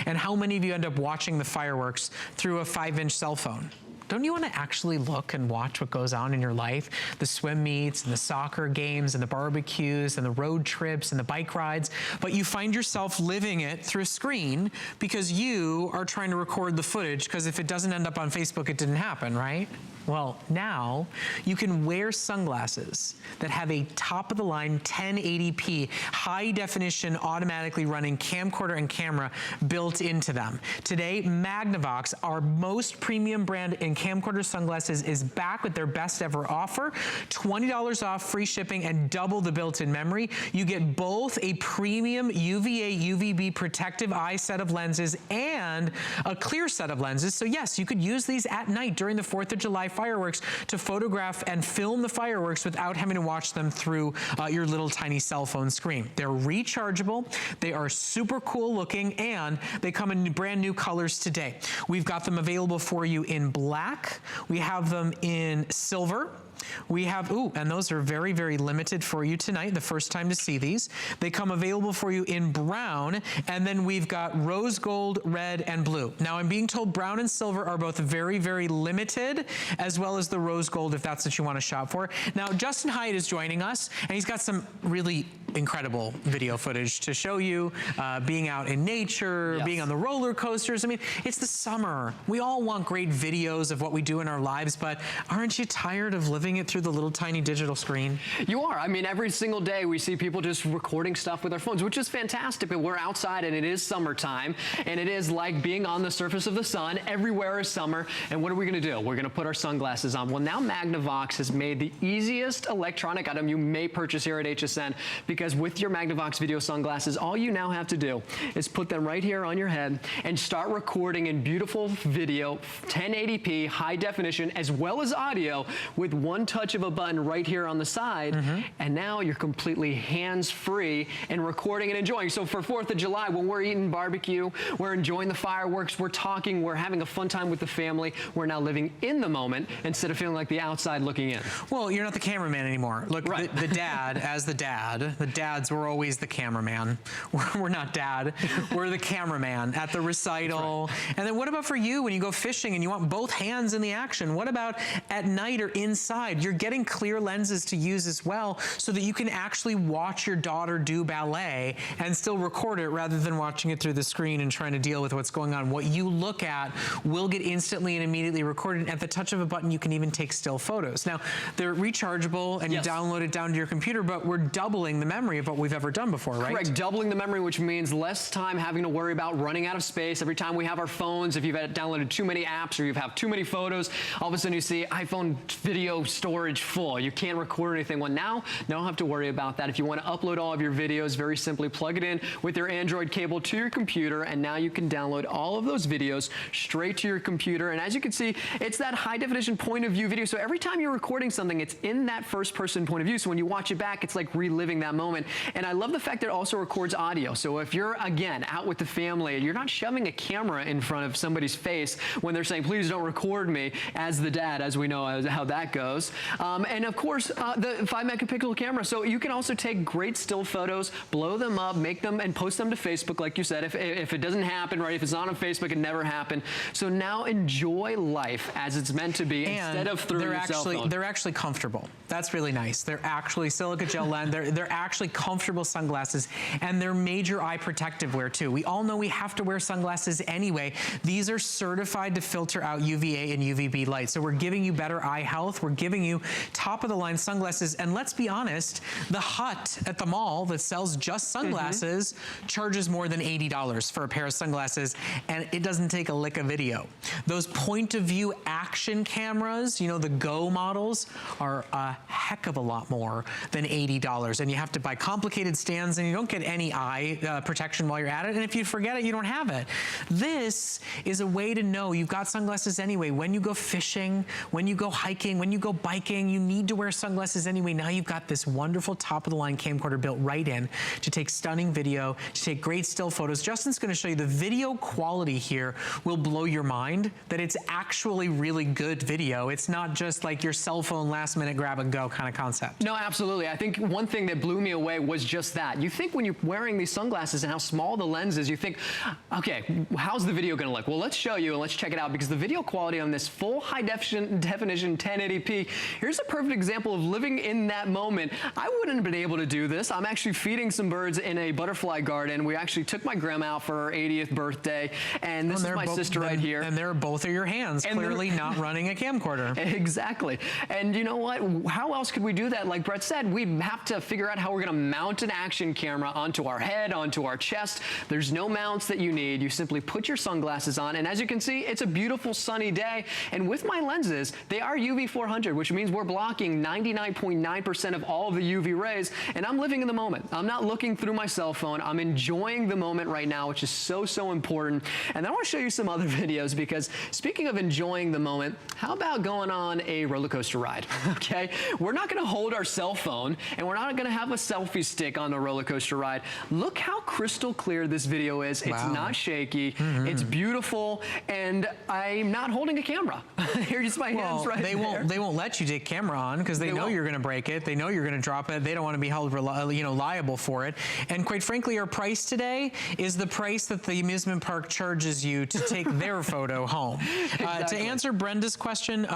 And how many of you end up watching the fireworks through a 5-inch cell phone? Don't you want to actually look and watch what goes on in your life? The swim meets and the soccer games and the barbecues and the road trips and the bike rides, but you find yourself living it through a screen because you are trying to record the footage, because if it doesn't end up on Facebook, it didn't happen, right? Well, now you can wear sunglasses that have a top-of-the-line 1080p high-definition automatically running camcorder and camera built into them. Today, Magnavox, our most premium brand in camcorder sunglasses, is back with their best ever offer. $20 off, free shipping, and double the built-in memory. You get both a premium UVA, UVB protective eye set of lenses and a clear set of lenses. So yes, you could use these at night during the 4th of July fireworks to photograph and film the fireworks without having to watch them through your little tiny cell phone screen. They're rechargeable, they are super cool looking, and they come in brand new colors today. We've got them available for you in black, we have them in silver, we have, and those are very, very limited for you tonight, the first time to see these. They come available for you in brown, and then we've got rose gold, red, and blue. Now, I'm being told brown and silver are both very, very limited, as well as the rose gold, if that's what you want to shop for. Now, Justin Hyatt is joining us, and he's got some really incredible video footage to show you, being out in nature, yes, being on the roller coasters. I mean, it's the summer. We all want great videos of what we do in our lives, but aren't you tired of living it through the little tiny digital screen? You are. I mean, every single day we see people just recording stuff with their phones, which is fantastic, but we're outside and it is summertime, and it is like being on the surface of the sun. Everywhere is summer, and what are we gonna do? We're gonna put our sunglasses on. Well, now Magnavox has made the easiest electronic item you may purchase here at HSN, because with your Magnavox video sunglasses, all you now have to do is put them right here on your head and start recording in beautiful video, 1080p, high definition, as well as audio, with one touch of a button right here on the side, and now you're completely hands-free and recording and enjoying. So for 4th of July, when we're eating barbecue, we're enjoying the fireworks, we're talking, we're having a fun time with the family, we're now living in the moment instead of feeling like the outside looking in. Well, you're not the cameraman anymore. Look, right. the dad, as the dads were always the cameraman. We're not dad, we're the cameraman at the recital. Right. And then what about for you when you go fishing and you want both hands in the action? What about at night or inside? You're getting clear lenses to use as well, so that you can actually watch your daughter do ballet and still record it rather than watching it through the screen and trying to deal with what's going on. What you look at will get instantly and immediately recorded. At the touch of a button, you can even take still photos. Now, they're rechargeable and yes, you download it down to your computer, but we're doubling the memory of what we've ever done before, right? Correct, doubling the memory, which means less time having to worry about running out of space. Every time we have our phones, if you've downloaded too many apps or you have too many photos, all of a sudden you see iPhone video storage full. You can't record anything. Well, now you don't have to worry about that. If you want to upload all of your videos, very simply plug it in with your Android cable to your computer, and now you can download all of those videos straight to your computer. And as you can see, it's that high definition point of view video. So every time you're recording something, it's in that first person point of view. So when you watch it back, it's like reliving that moment. And I love the fact that it also records audio. So if you're, again, out with the family, you're not shoving a camera in front of somebody's face when they're saying, please don't record me, as the dad, as we know how that goes. And of course, the 5-megapixel camera. So you can also take great still photos, blow them up, make them, and post them to Facebook, like you said. If it doesn't happen, right, if it's not on Facebook, it never happened. So now enjoy life as it's meant to be, and instead of through your cell phone. They're actually comfortable. That's really nice. They're actually silica gel lens. They're actually comfortable sunglasses, and they're major eye protective wear too. We all know we have to wear sunglasses anyway. These are certified to filter out UVA and UVB light. So we're giving you better eye health. We're giving you top of the line sunglasses. And let's be honest, the hut at the mall that sells just sunglasses charges more than $80 for a pair of sunglasses, and it doesn't take a lick of video. Those point of view action cameras, you know, the Go models, are a heck of a lot more than $80. And you have to buy complicated stands, and you don't get any eye protection while you're at it. And if you forget it, you don't have it. This is a way to know you've got sunglasses anyway. When you go fishing, when you go hiking, when you go biking, you need to wear sunglasses anyway. Now you've got this wonderful top-of-the-line camcorder built right in to take stunning video, to take great still photos. Justin's gonna show you the video quality here will blow your mind, that it's actually really good video. It's not just like your cell phone last-minute grab-and-go kind of concept. No, absolutely. I think one thing that blew me away was just that. You think when you're wearing these sunglasses and how small the lens is, you think, okay, how's the video gonna look? Well, let's show you and let's check it out, because the video quality on this full high definition 1080p, here's a perfect example of living in that moment. I wouldn't have been able to do this. I'm actually feeding some birds in a butterfly garden. We actually took my grandma out for her 80th birthday, and this is my sister right here. And there are both of your hands, and clearly not running a camcorder. Exactly. And you know what? How else could we do that? Like Brett said, we have to figure out how we're gonna mount an action camera onto our head, onto our chest. There's no mounts that you need. You simply put your sunglasses on, and as you can see, it's a beautiful sunny day. And with my lenses, they are UV 400, which means we're blocking 99.9% of all of the UV rays, and I'm living in the moment. I'm not looking through my cell phone. I'm enjoying the moment right now, which is so, so important. And I want to show you some other videos, because speaking of enjoying the moment, how about going on a roller coaster ride? Okay, we're not going to hold our cell phone, and we're not going to have a selfie stick on the roller coaster ride. Look how crystal clear this video is. It's not shaky. It's beautiful, and I'm not holding a camera. Here's my hands right there. They won't let you take camera on, because they know you're going to break it. They know you're going to drop it. They don't want to be held liable for it. And quite frankly, our price today is the price that the amusement park charges you to take their photo home. To answer Brenda's question,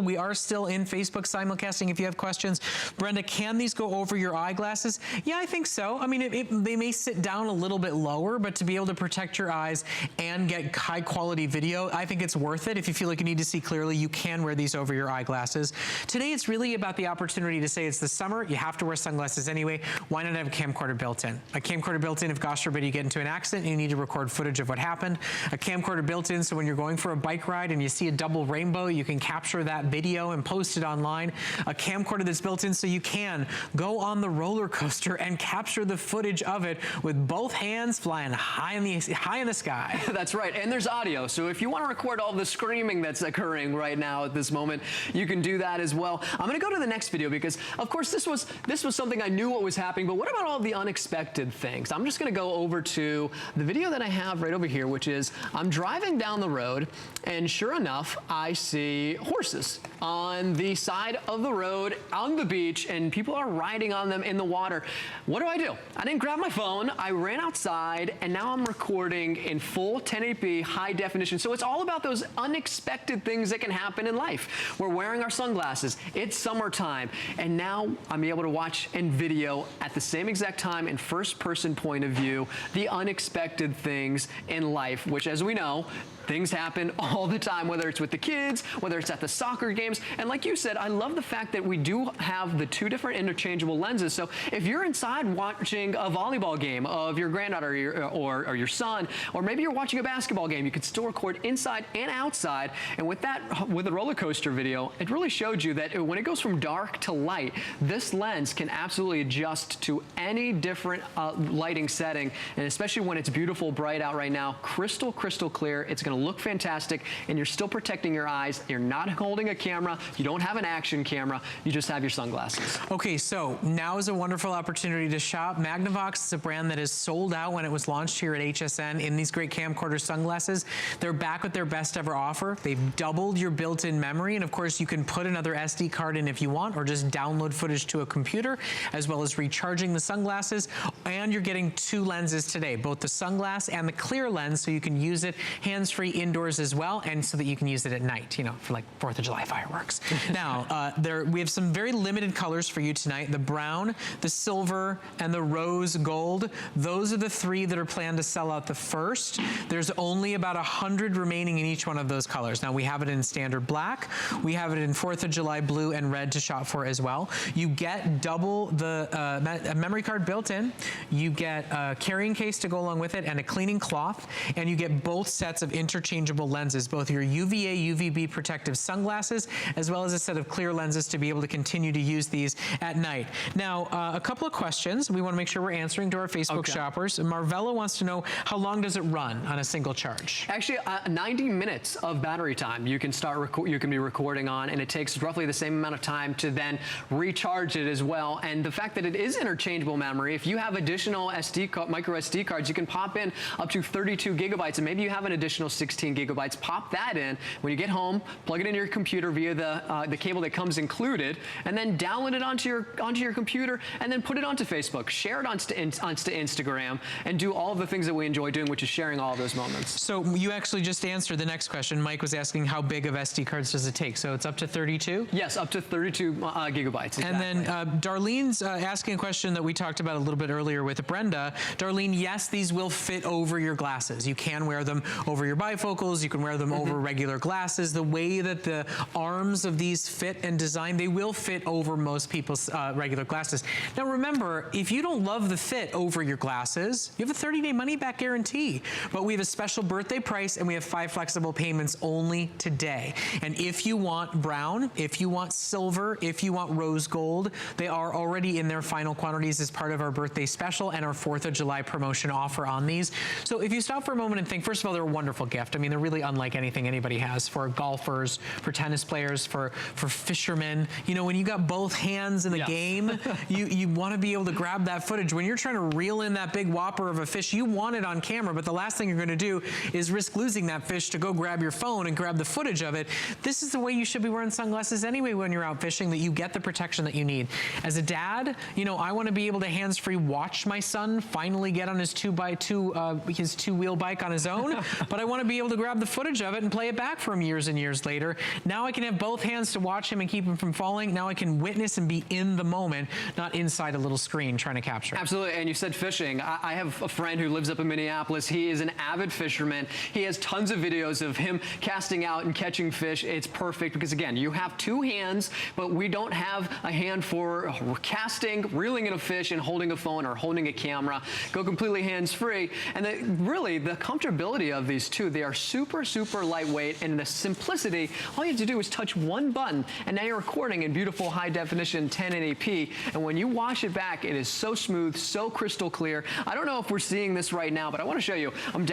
we are still in Facebook simulcasting if you have questions. Brenda, can these go over your eyeglasses? Yeah, I think so. I mean, they may sit down a little bit lower, but to be able to protect your eyes and get high quality video, I think it's worth it. If you feel like you need to see clearly, you can wear these over your eyeglasses. Today, it's really about the opportunity to say it's the summer, you have to wear sunglasses anyway. Why not have a camcorder built in? A camcorder built in if, gosh forbid, you get into an accident and you need to record footage of what happened. A camcorder built in so when you're going for a bike ride and you see a double rainbow, you can capture that video and post it online. A camcorder that's built in so you can go on the roller coaster and capture the footage of it with both hands flying high in the sky. That's right, and there's audio, so if you want to record all the screaming that's occurring right now at this moment, you can do that as well. I'm going to go to the next video, because of course this was something I knew what was happening, but what about all the unexpected things? I'm just going to go over to the video that I have right over here, which is I'm driving down the road, and sure enough, I see horses on the side of the road on the beach, and people are riding on them in the water. What do? I didn't grab my phone. I ran outside, and now I'm recording in full 1080p high definition. So it's all about those unexpected things that can happen in life. We're wearing our sunglasses. It's summertime, and now I'm able to watch and video at the same exact time in first-person point of view the unexpected things in life, which, as we know, things happen all the time, whether it's with the kids, whether it's at the soccer games. And like you said, I love the fact that we do have the two different interchangeable lenses. So if you're inside watching a volleyball game of your granddaughter or your son, or maybe you're watching a basketball game, you can still record inside and outside. And with the roller coaster video, it really showed you that when it goes from dark to light, this lens can absolutely adjust to any different lighting setting. And especially when it's beautiful, bright out right now, crystal clear. It's going to look fantastic, and you're still protecting your eyes. You're not holding a camera. You don't have an action camera. You just have your sunglasses. Okay, so now is a wonderful opportunity to shop. Magnavox is a brand that is sold out when it was launched here at HSN in these great camcorder sunglasses. They're back with their best ever offer. They've doubled your built-in memory, and of course you can put another SD card in if you want, or just download footage to a computer, as well as recharging the sunglasses. And you're getting two lenses today, both the sunglass and the clear lens, so you can use it hands-free indoors as well, and so that you can use it at night, for like 4th of July fireworks. Now, we have some very limited colors for you tonight: the brown, the silver, and the rose gold. Those are the three that are planned to sell out the first. There's only about 100 remaining in each one of those colors. Now, we have it in standard black. We have it in 4th of July blue and red to shop for as well. You get double the memory card built in. You get a carrying case to go along with it and a cleaning cloth, and you get both sets of interchangeable lenses, both your UVA, UVB protective sunglasses, as well as a set of clear lenses to be able to continue to use these at night. Now, a couple of questions we want to make sure we're answering to our Facebook shoppers. Marvella wants to know, how long does it run on a single charge? Actually, 90 minutes of battery time you can be recording on, and it takes takes roughly the same amount of time to then recharge it as well. And the fact that it is interchangeable memory, if you have additional micro SD cards, you can pop in up to 32 gigabytes, and maybe you have an additional 16 gigabytes. Pop that in when you get home, plug it into your computer via the cable that comes included, and then download it onto your computer, and then put it onto Facebook, share it onto Instagram, and do all of the things that we enjoy doing, which is sharing all of those moments. So you actually just answered the next question. Mike was asking how big of SD cards does it take? So it's up to 32? Yes, up to 32 gigabytes. Exactly. And then Darlene's asking a question that we talked about a little bit earlier with Brenda. Darlene, yes, these will fit over your glasses. You can wear them over your bifocals. You can wear them over regular glasses. The way that the arms of these fit and design, they will fit over most people's regular glasses. Now remember, if you don't love the fit over your glasses, you have a 30-day money-back guarantee. But we have a special birthday price, and we have 5 flexible payments only today. And if you want brown, if you want silver, if you want rose gold, they are already in their final quantities as part of our birthday special and our 4th of July promotion offer on these. So if you stop for a moment and think, first of all, they're a wonderful gift. I mean, they're really unlike anything anybody has for golfers, for tennis players, for fishermen. You know, when you got both hands in the game, you want to be able to grab that footage. When you're trying to reel in that big whopper of a fish, you want it on camera, but the last thing you're going to do is risk losing that fish to go grab your phone and grab the footage of it. This is the way you should be wearing sunglasses anyway when you're out fishing, that you get the protection that you need. As a dad, you know, I want to be able to hands-free watch my son finally get on his two-wheel bike on his own, but I want to be able to grab the footage of it and play it back for him years and years later. Now I can have both hands to watch him and keep him from falling. Now I can witness and be in the moment, not inside a little screen trying to capture it. Absolutely, and you said fishing. I have a friend who lives up in Minneapolis. He is an avid fisherman. He has tons of videos of him casting out and catching fish. It's perfect because, again, you have 2 hands, but we don't have a hand for casting, reeling in a fish, and holding a phone or holding a camera. Go completely hands-free. And really, the comfortability of these two, they are super, super lightweight, and the simplicity, all you have to do is touch one button, and now you're recording in beautiful high-definition 1080p, and when you wash it back, it is so smooth, so crystal clear. I don't know if we're seeing this right now, but I want to show you. I'm down